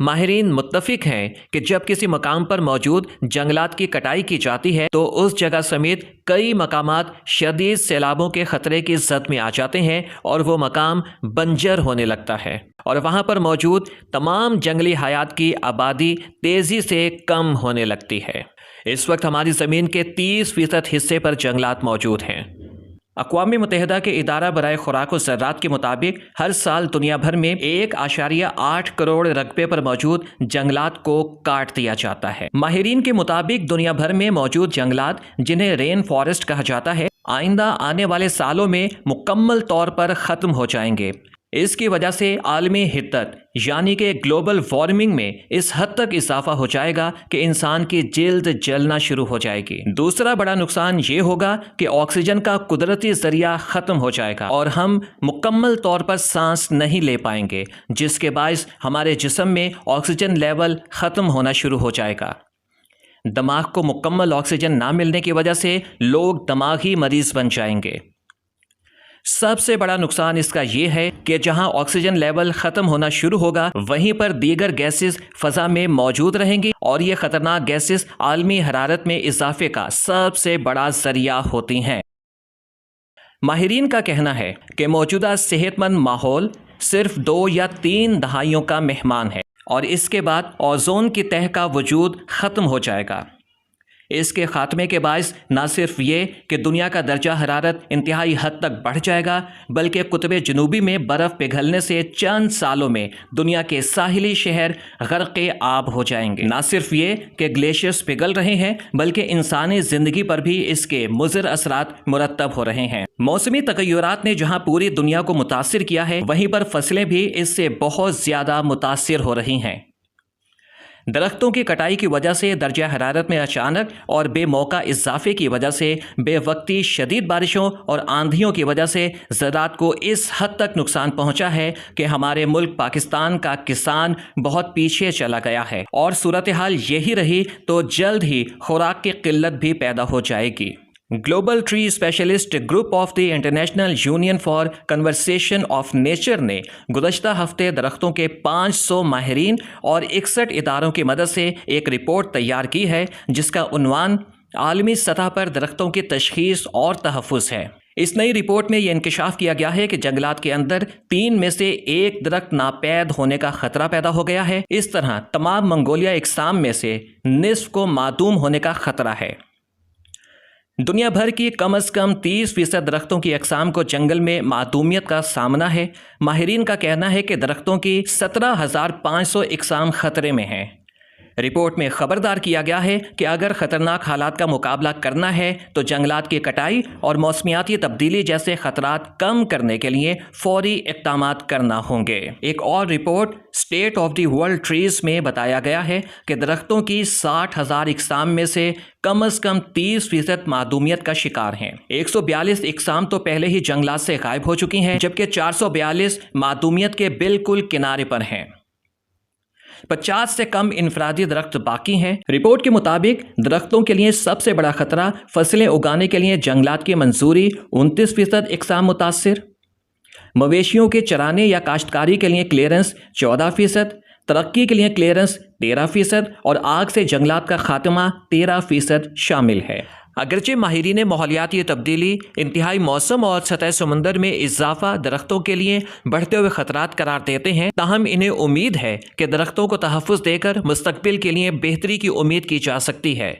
ماہرین متفق ہیں کہ جب کسی مقام پر موجود جنگلات کی کٹائی کی جاتی ہے تو اس جگہ سمیت کئی مقامات شدید سیلابوں کے خطرے کی زد میں آ جاتے ہیں اور وہ مقام بنجر ہونے لگتا ہے اور وہاں پر موجود تمام جنگلی حیات کی آبادی تیزی سے کم ہونے لگتی ہے۔ اس وقت ہماری زمین کے 30% حصے پر جنگلات موجود ہیں۔ اقوام متحدہ کے ادارہ برائے خوراک و زراعت کے مطابق ہر سال دنیا بھر میں 1.8 کروڑ رقبے پر موجود جنگلات کو کاٹ دیا جاتا ہے۔ ماہرین کے مطابق دنیا بھر میں موجود جنگلات، جنہیں رین فارسٹ کہا جاتا ہے، آئندہ آنے والے سالوں میں مکمل طور پر ختم ہو جائیں گے۔ اس کی وجہ سے عالمی حدت یعنی کہ گلوبل وارمنگ میں اس حد تک اضافہ ہو جائے گا کہ انسان کی جلد جلنا شروع ہو جائے گی۔ دوسرا بڑا نقصان یہ ہوگا کہ آکسیجن کا قدرتی ذریعہ ختم ہو جائے گا اور ہم مکمل طور پر سانس نہیں لے پائیں گے، جس کے باعث ہمارے جسم میں آکسیجن لیول ختم ہونا شروع ہو جائے گا۔ دماغ کو مکمل آکسیجن نہ ملنے کی وجہ سے لوگ دماغی مریض بن جائیں گے۔ سب سے بڑا نقصان اس کا یہ ہے کہ جہاں آکسیجن لیول ختم ہونا شروع ہوگا وہیں پر دیگر گیسز فضا میں موجود رہیں گی اور یہ خطرناک گیسز عالمی حرارت میں اضافے کا سب سے بڑا ذریعہ ہوتی ہیں۔ ماہرین کا کہنا ہے کہ موجودہ صحت مند ماحول صرف 2 یا 3 دہائیوں کا مہمان ہے اور اس کے بعد اوزون کی تہہ کا وجود ختم ہو جائے گا۔ اس کے خاتمے کے باعث نہ صرف یہ کہ دنیا کا درجہ حرارت انتہائی حد تک بڑھ جائے گا بلکہ قطب جنوبی میں برف پگھلنے سے چند سالوں میں دنیا کے ساحلی شہر غرق آب ہو جائیں گے۔ نہ صرف یہ کہ گلیشیئرز پگھل رہے ہیں بلکہ انسانی زندگی پر بھی اس کے مضر اثرات مرتب ہو رہے ہیں۔ موسمی تغیرات نے جہاں پوری دنیا کو متاثر کیا ہے وہیں پر فصلیں بھی اس سے بہت زیادہ متاثر ہو رہی ہیں۔ درختوں کی کٹائی کی وجہ سے درجہ حرارت میں اچانک اور بے موقع اضافے کی وجہ سے بے وقتی شدید بارشوں اور آندھیوں کی وجہ سے زراعت کو اس حد تک نقصان پہنچا ہے کہ ہمارے ملک پاکستان کا کسان بہت پیچھے چلا گیا ہے اور صورتحال یہی رہی تو جلد ہی خوراک کی قلت بھی پیدا ہو جائے گی۔ Global tree specialist group of the international union for conservation of nature نے گزشتہ ہفتے درختوں کے 500 ماہرین اور 61 اداروں کی مدد سے ایک رپورٹ تیار کی ہے جس کا عنوان عالمی سطح پر درختوں کی تشخیص اور تحفظ ہے۔ اس نئی رپورٹ میں یہ انکشاف کیا گیا ہے کہ جنگلات کے اندر 3 میں سے 1 درخت ناپید ہونے کا خطرہ پیدا ہو گیا ہے۔ اس طرح تمام منگولیا اقسام میں سے نصف کو معدوم ہونے کا خطرہ ہے۔ دنیا بھر کی کم از کم 30% درختوں کی اقسام کو جنگل میں معدومیت کا سامنا ہے۔ ماہرین کا کہنا ہے کہ درختوں کی 17,500 اقسام خطرے میں ہیں۔ رپورٹ میں خبردار کیا گیا ہے کہ اگر خطرناک حالات کا مقابلہ کرنا ہے تو جنگلات کی کٹائی اور موسمیاتی تبدیلی جیسے خطرات کم کرنے کے لیے فوری اقدامات کرنا ہوں گے۔ ایک اور report state of the world trees میں بتایا گیا ہے کہ درختوں کی 60,000 اقسام میں سے کم از کم 30% معدومیت کا شکار ہیں۔ 142 اقسام تو پہلے ہی جنگلات سے غائب ہو چکی ہیں جبکہ 442 معدومیت کے بالکل کنارے پر ہیں۔ 50 سے کم انفرادی درخت باقی ہیں۔ رپورٹ کے مطابق درختوں کے لیے سب سے بڑا خطرہ فصلیں اگانے کے لیے جنگلات کی منظوری 29% اقسام متاثر، مویشیوں کے چرانے یا کاشتکاری کے لیے کلیئرنس 14%، ترقی کے لیے کلیئرنس 13% اور آگ سے جنگلات کا خاتمہ 13% شامل ہے۔ اگرچہ ماہرین ماحولیاتی تبدیلی انتہائی موسم اور سطح سمندر میں اضافہ درختوں کے لیے بڑھتے ہوئے خطرات قرار دیتے ہیں، تاہم انہیں امید ہے کہ درختوں کو تحفظ دے کر مستقبل کے لیے بہتری کی امید کی جا سکتی ہے۔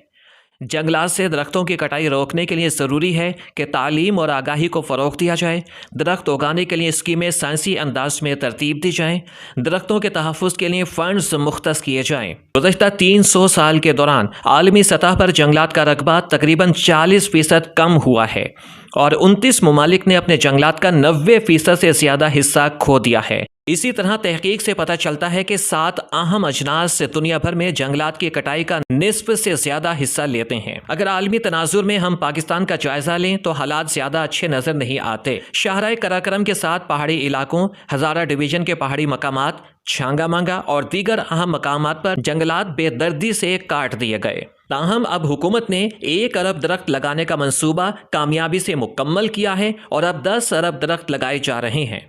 جنگلات سے درختوں کی کٹائی روکنے کے لیے ضروری ہے کہ تعلیم اور آگاہی کو فروغ دیا جائے، درخت اگانے کے لیے اسکیمیں سائنسی انداز میں ترتیب دی جائیں، درختوں کے تحفظ کے لیے فنڈز مختص کیے جائیں۔ گزشتہ 300 سال کے دوران عالمی سطح پر جنگلات کا رقبہ تقریباً 40% کم ہوا ہے اور 29 ممالک نے اپنے جنگلات کا 90% سے زیادہ حصہ کھو دیا ہے۔ اسی طرح تحقیق سے پتہ چلتا ہے کہ 7 اہم اجناس سے دنیا بھر میں جنگلات کی کٹائی کا نصف سے زیادہ حصہ لیتے ہیں۔ اگر عالمی تناظر میں ہم پاکستان کا جائزہ لیں تو حالات زیادہ اچھے نظر نہیں آتے۔ شاہراہ قراقرم کے ساتھ پہاڑی علاقوں، ہزارہ ڈویژن کے پہاڑی مقامات، چھانگا مانگا اور دیگر اہم مقامات پر جنگلات بے دردی سے کاٹ دیے گئے۔ تاہم اب حکومت نے 1 ارب درخت لگانے کا منصوبہ کامیابی سے مکمل کیا ہے اور اب 10 ارب درخت لگائے جا رہے ہیں۔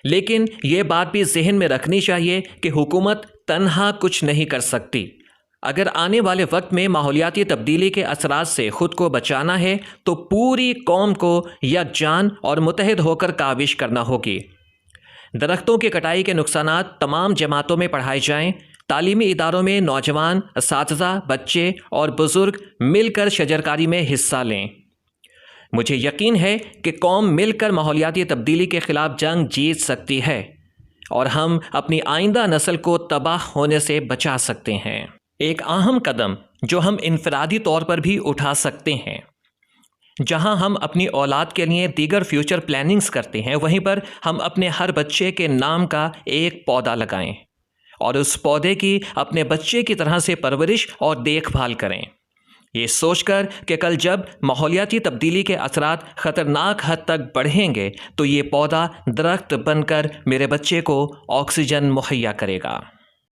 لیکن یہ بات بھی ذہن میں رکھنی چاہیے کہ حکومت تنہا کچھ نہیں کر سکتی۔ اگر آنے والے وقت میں ماحولیاتی تبدیلی کے اثرات سے خود کو بچانا ہے تو پوری قوم کو یکجان اور متحد ہو کر کاوش کرنا ہوگی۔ درختوں کی کٹائی کے نقصانات تمام جماعتوں میں پڑھائے جائیں، تعلیمی اداروں میں نوجوان، اساتذہ، بچے اور بزرگ مل کر شجرکاری میں حصہ لیں۔ مجھے یقین ہے کہ قوم مل کر ماحولیاتی تبدیلی کے خلاف جنگ جیت سکتی ہے اور ہم اپنی آئندہ نسل کو تباہ ہونے سے بچا سکتے ہیں۔ ایک اہم قدم جو ہم انفرادی طور پر بھی اٹھا سکتے ہیں، جہاں ہم اپنی اولاد کے لیے دیگر فیوچر پلاننگز کرتے ہیں، وہیں پر ہم اپنے ہر بچے کے نام کا ایک پودا لگائیں اور اس پودے کی اپنے بچے کی طرح سے پرورش اور دیکھ بھال کریں، یہ سوچ کر کہ کل جب ماحولیاتی تبدیلی کے اثرات خطرناک حد تک بڑھیں گے تو یہ پودا درخت بن کر میرے بچے کو آکسیجن مہیا کرے گا۔